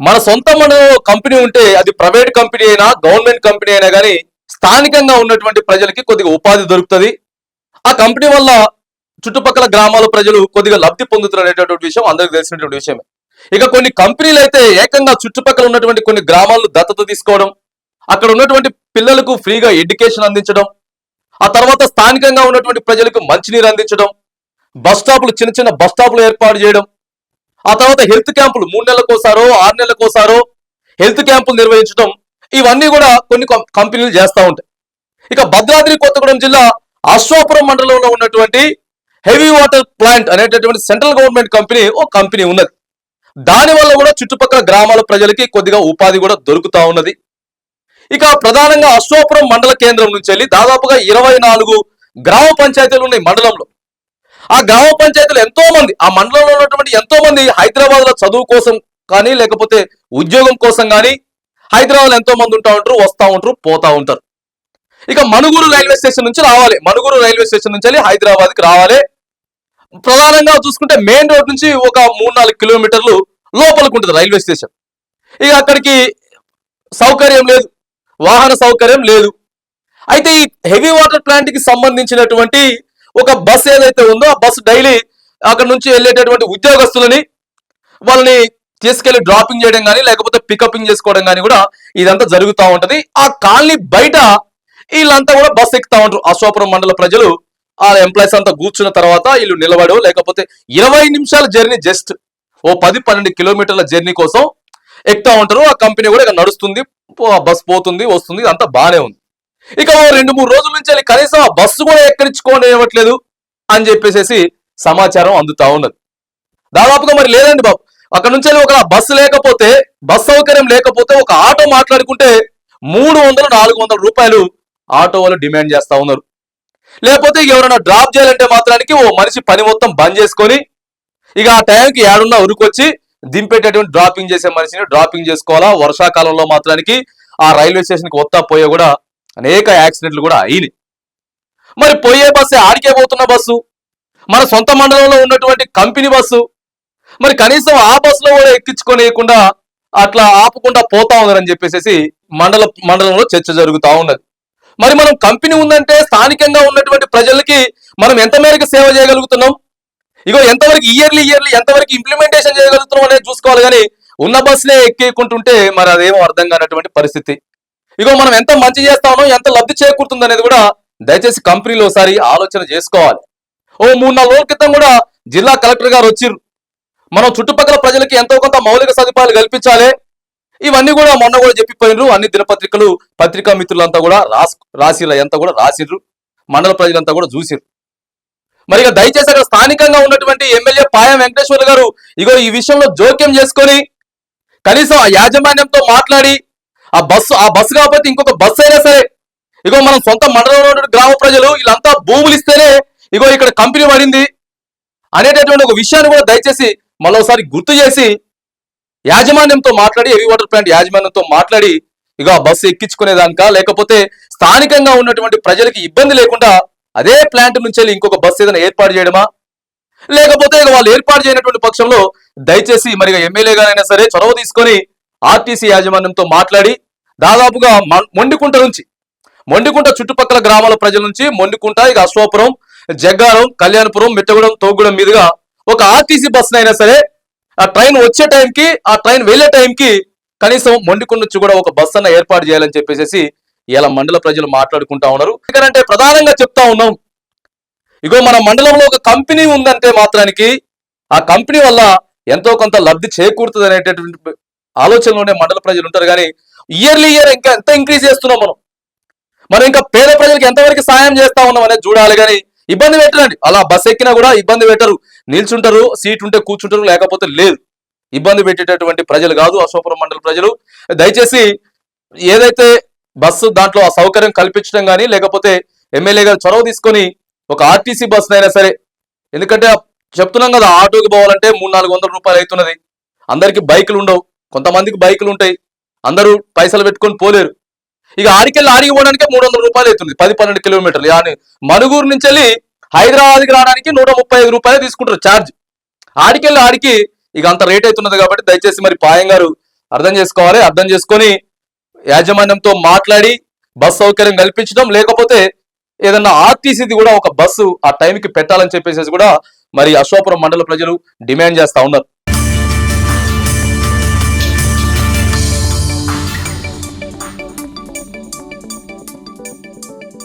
మన సొంత మండలంలో కంపెనీ ఉంటే అది ప్రైవేట్ కంపెనీ అయినా గవర్నమెంట్ కంపెనీ అయినా కానీ స్థానికంగా ఉన్నటువంటి ప్రజలకి కొద్దిగా ఉపాధి దొరుకుతుంది. ఆ కంపెనీ వల్ల చుట్టుపక్కల గ్రామాల ప్రజలు కొద్దిగా లబ్ధి పొందుతున్నటువంటి విషయం అందరికీ తెలిసినటువంటి విషయమే. ఇక కొన్ని కంపెనీలు అయితే ఏకంగా చుట్టుపక్కల ఉన్నటువంటి కొన్ని గ్రామాలను దత్తత తీసుకోవడం, అక్కడ ఉన్నటువంటి పిల్లలకు ఫ్రీగా ఎడ్యుకేషన్ అందించడం, ఆ తర్వాత స్థానికంగా ఉన్నటువంటి ప్రజలకు మంచినీరు అందించడం, బస్ స్టాపులు చిన్న చిన్న బస్ స్టాపులు ఏర్పాటు చేయడం, ఆ తర్వాత హెల్త్ క్యాంపులు 3 నెలలకోసారో 6 నెలలకోసారో హెల్త్ క్యాంపులు నిర్వహించడం, ఇవన్నీ కూడా కొన్ని కంపెనీలు చేస్తూ ఉంటాయి. ఇక భద్రాద్రి కొత్తగూడెం జిల్లా అశ్వాపురం మండలంలో ఉన్నటువంటి హెవీ వాటర్ ప్లాంట్ అనేటటువంటి సెంట్రల్ గవర్నమెంట్ కంపెనీ ఒక కంపెనీ ఉన్నది. దానివల్ల కూడా చుట్టుపక్కల గ్రామాల ప్రజలకి కొద్దిగా ఉపాధి కూడా దొరుకుతా ఉన్నది. ఇక ప్రధానంగా అశ్వాపురం మండల కేంద్రం నుంచి వెళ్ళి దాదాపుగా 24 గ్రామ పంచాయతీలు ఉన్నాయి మండలంలో. ఆ గ్రామ పంచాయతీలు ఎంతో మంది, ఆ మండలంలో ఉన్నటువంటి ఎంతో మంది హైదరాబాద్ లో చదువు కోసం కానీ లేకపోతే ఉద్యోగం కోసం కానీ హైదరాబాద్ లో ఎంతో మంది ఉంటా ఉంటారు, వస్తూ ఉంటారు, పోతా ఉంటారు. ఇక మనుగురు రైల్వే స్టేషన్ నుంచి రావాలి, మనుగురు రైల్వే స్టేషన్ నుంచి వెళ్ళి హైదరాబాద్ కి రావాలి. ప్రధానంగా చూసుకుంటే మెయిన్ రోడ్ నుంచి ఒక 3-4 కిలోమీటర్లు లోపలికి ఉంటుంది రైల్వే స్టేషన్. ఇక అక్కడికి సౌకర్యం లేదు, వాహన సౌకర్యం లేదు. అయితే ఈ హెవీ వాటర్ ప్లాంట్ కి సంబంధించినటువంటి ఒక బస్ ఏదైతే ఉందో ఆ బస్సు డైలీ అక్కడ నుంచి వెళ్ళేటటువంటి ఉద్యోగస్తులని వాళ్ళని తీసుకెళ్లి డ్రాపింగ్ చేయడం కానీ లేకపోతే పికపింగ్ చేసుకోవడం కానీ కూడా ఇదంతా జరుగుతూ ఉంటది. ఆ కాలనీ బయట వీళ్ళంతా కూడా బస్సు ఎక్కుతా ఉంటారు. అశ్వాపురం మండల ప్రజలు ఆ ఎంప్లాయీస్ అంతా కూర్చున్న తర్వాత వీళ్ళు నిలబడో లేకపోతే 20 నిమిషాల జర్నీ, జస్ట్ ఓ 10-12 కిలోమీటర్ల జర్నీ కోసం ఎక్కుతా ఉంటారు. ఆ కంపెనీ కూడా ఇక నడుస్తుంది, బస్ పోతుంది వస్తుంది, అంతా బాగానే ఉంది. ఇక 2-3 రోజుల నుంచి కనీసం ఆ బస్సు కూడా ఎక్కడించుకోని ఇవ్వట్లేదు అని చెప్పేసి సమాచారం అందుతా ఉన్నది. దాదాపుగా మరి లేదండి బాబు, అక్కడ నుంచి ఒక బస్సు లేకపోతే, బస్ సౌకర్యం లేకపోతే ఒక ఆటో మాట్లాడుకుంటే 300-400 రూపాయలు ఆటో వాళ్ళు డిమాండ్ చేస్తా ఉన్నారు. లేకపోతే ఎవరైనా డ్రాప్ చేయాలంటే మాత్రానికి ఓ మనిషి పని మొత్తం బంద్ చేసుకొని ఇక ఆ టైంకి ఏడున్నా ఉరుకొచ్చి దింపేటటువంటి డ్రాపింగ్ చేసే మనిషిని డ్రాపింగ్ చేసుకోవాలా. వర్షాకాలంలో మాత్రానికి ఆ రైల్వే స్టేషన్కి వస్తా పోయే కూడా అనేక యాక్సిడెంట్లు కూడా అయినాయి. మరి పోయే బస్సు ఆడికే పోతున్న బస్సు, మన సొంత మండలంలో ఉన్నటువంటి కంపెనీ బస్సు, మరి కనీసం ఆ బస్సులో కూడా ఎక్కించుకోనియకుండా అట్లా ఆపకుండా పోతా ఉందని చెప్పేసి మండలంలో చర్చ జరుగుతూ ఉన్నది. మరి మనం కంపెనీ ఉందంటే స్థానికంగా ఉన్నటువంటి ప్రజలకి మనం ఎంత మేరకు సేవ చేయగలుగుతున్నాం, ఇగో ఎంతవరకు ఇయర్లీ ఎంతవరకు ఇంప్లిమెంటేషన్ చేయగలుగుతున్నాం అనేది చూసుకోవాలి. కానీ ఉన్న బస్సులే ఎక్కేకుంటుంటే మరి అదేమో అర్థం కానటువంటి పరిస్థితి. ఇగో మనం ఎంత మంచి చేస్తా ఉన్నాం, ఎంత లబ్ధి చేకూరుతుంది అనేది కూడా దయచేసి కంపెనీలో ఒకసారి ఆలోచన చేసుకోవాలి. ఓ 3-4 రోజుల క్రితం కూడా జిల్లా కలెక్టర్ గారు వచ్చిర్రు. మనం చుట్టుపక్కల ప్రజలకి ఎంతో కొంత మౌలిక సదుపాయాలు కల్పించాలి, ఇవన్నీ కూడా మొన్న కూడా చెప్పిపోయినరు. అన్ని దినపత్రికలు పత్రికా మిత్రులంతా కూడా రాసిర్రు, ఎంత కూడా రాసిర్రు, మండల ప్రజలంతా కూడా చూసిర్రు. మరి ఇక దయచేసి అక్కడ స్థానికంగా ఉన్నటువంటి ఎమ్మెల్యే పాయం వెంకటేశ్వర్లు గారు ఇగో ఈ విషయంలో జోక్యం చేసుకొని కనీసం ఆ యాజమాన్యంతో మాట్లాడి ఆ బస్సు కాకపోతే ఇంకొక బస్సు అయినా సరే, ఇగో మనం సొంత మండలంలో ఉన్న గ్రామ ప్రజలు వీళ్ళంతా భూములు ఇస్తేనే ఇగో ఇక్కడ కంపెనీ పడింది అనేటటువంటి ఒక విషయాన్ని కూడా దయచేసి మరోసారి గుర్తు చేసి యాజమాన్యంతో మాట్లాడి, హెవీ వాటర్ ప్లాంట్ యాజమాన్యంతో మాట్లాడి ఇక ఆ బస్సు ఎక్కించుకునేదానిక లేకపోతే స్థానికంగా ఉన్నటువంటి ప్రజలకి ఇబ్బంది లేకుండా అదే ప్లాంట్ నుంచి వెళ్ళి ఇంకొక బస్సు ఏదైనా ఏర్పాటు చేయడమా, లేకపోతే ఇక వాళ్ళు ఏర్పాటు చేయనటువంటి పక్షంలో దయచేసి మరి ఎమ్మెల్యే గారైనా సరే చొరవ తీసుకొని ఆర్టీసీ యాజమాన్యంతో మాట్లాడి దాదాపుగా మొండికుంట చుట్టుపక్కల గ్రామాల ప్రజల నుంచి మొండికుంట ఇక అశ్వాపురం, జగ్గారం, కళ్యాణపురం, మిట్టగూడెం, తోగుగూడెం మీదుగా ఒక ఆర్టీసీ బస్సు అయినా సరే ఆ ట్రైన్ వచ్చే టైంకి ఆ ట్రైన్ వెళ్లే టైంకి కనీసం మొండికుంట నుంచి కూడా ఒక బస్సు అన్న ఏర్పాటు చేయాలని చెప్పేసి ఇలా మండల ప్రజలు మాట్లాడుకుంటా ఉన్నారు. ఎందుకంటే ప్రధానంగా చెప్తా ఉన్నాం, ఇగో మన మండలంలో ఒక కంపెనీ ఉందంటే మాత్రానికి ఆ కంపెనీ వల్ల ఎంతో కొంత లబ్ధి చేకూరుతుంది అనేటటువంటి ఆలోచనలోనే మండల ప్రజలు ఉంటారు. కానీ ఇయర్ ఇంకా ఎంత ఇంక్రీజ్ చేస్తున్నాం మనం ఇంకా పేద ప్రజలకు ఎంతవరకు సాయం చేస్తా ఉన్నాం అనేది చూడాలి. కానీ ఇబ్బంది పెట్టరండి, అలా బస్ ఎక్కినా కూడా ఇబ్బంది పెట్టరు, నిల్చుంటారు, సీట్ ఉంటే కూర్చుంటారు, లేకపోతే లేదు. ఇబ్బంది పెట్టేటటువంటి ప్రజలు కాదు అశోకపురం మండల ప్రజలు. దయచేసి ఏదైతే బస్సు దాంట్లో ఆ సౌకర్యం కల్పించడం కానీ లేకపోతే ఎమ్మెల్యే గారు చొరవ తీసుకొని ఒక ఆర్టీసీ బస్సు అయినా సరే, ఎందుకంటే చెప్తున్నాం కదా ఆటోకి పోవాలంటే 300-400 రూపాయలు అవుతున్నది. అందరికి బైకులు ఉండవు, కొంతమందికి బైకులు ఉంటాయి, అందరూ పైసలు పెట్టుకొని పోలేరు. ఇక ఆడికి పోవడానికి 300 రూపాయలు అవుతుంది, 10-12 కిలోమీటర్లు. కానీ మనుగూరు నుంచి వెళ్ళి హైదరాబాద్కి రావడానికి 135 రూపాయలు తీసుకుంటారు ఛార్జ్. ఆడికి ఇక అంత రేట్ అవుతున్నది. కాబట్టి దయచేసి మరి పాయం గారు అర్థం చేసుకోవాలి. అర్థం చేసుకొని యాజమాన్యంతో మాట్లాడి బస్ సౌకర్యం కల్పించడం, లేకపోతే ఏదన్నా ఆర్టీసీది కూడా ఒక బస్సు ఆ టైంకి పెట్టాలని చెప్పేసి కూడా మరి అశోకపురం మండల ప్రజలు డిమాండ్ చేస్తా ఉన్నారు.